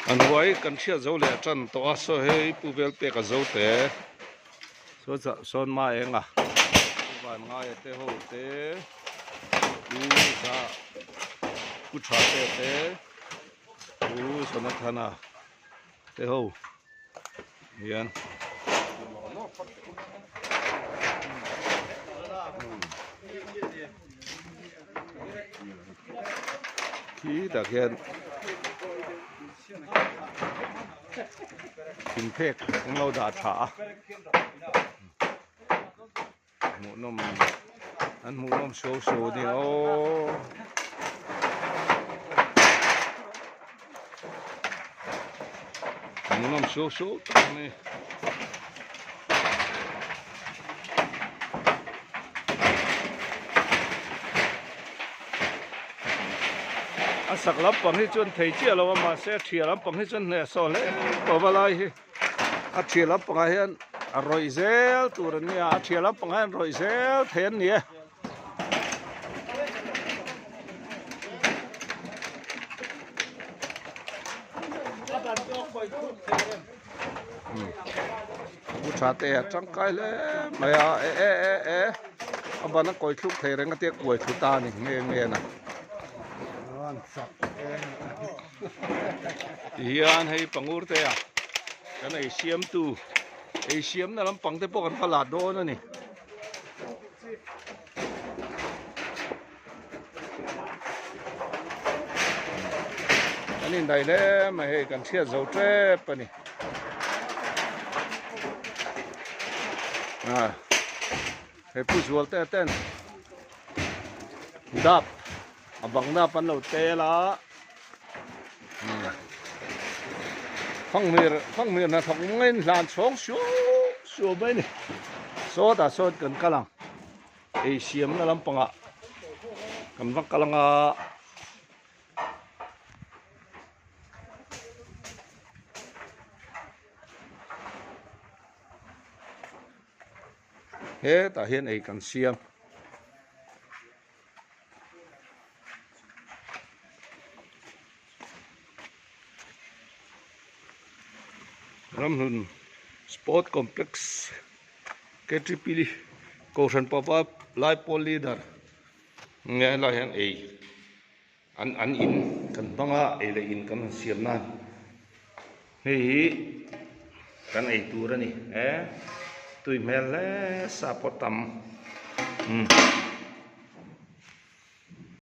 อันไว้กันเชื่อเจ้าแหล่จันตัวโซเฮปูเวลเปกเจ้าแต่โซจะโซนมาเองอ่ะบ้านง่ายเตโหเตกูจะกูชาเตกูสนัทนาเตโหเฮียนขี้ตะเคียนกินเพกของเราดาฉาหมูนมอันหมูนมโชว์นี่โอ้หมูนมโชว์นี่สักลับปังให้จนเทียเรามาเสียเทียลับปังให้จนเนี่ยโซเล่ปอบอะไรอาเทียลับปังให้อร่อยเซลตัวนี้อาเทียลับปังให้อร่อยเซลเทียนเนี่ยผู้ชายเตะจังไกลเลยไม่เอาเอาบ้านนักกอยทุกเทเรงก็เตี้ยกวยทุตานี่เงี้ยนะIyan hay pangurte ya. Kana Asiam tu. Asiam na lang pangte po kan palado na ni. Ani dai le ma hay kan sia zo tre pa ni. Hay pu zual te ten. Dap. Abang na pan lo te la. Phang mir na thong ngin lan chong su bai ni so da so kan kalang Asiam na lam panga kan wak kalanga he ta hian ei kan siam Ramhun Sport Complex KTP Caution Pop-up Live Poll Leader nghe là hiện ấy ăn in cần băng ấy là in cần xiêm nan thì cần ấy tu ra nè tụi mẹ lẽ sa pot tam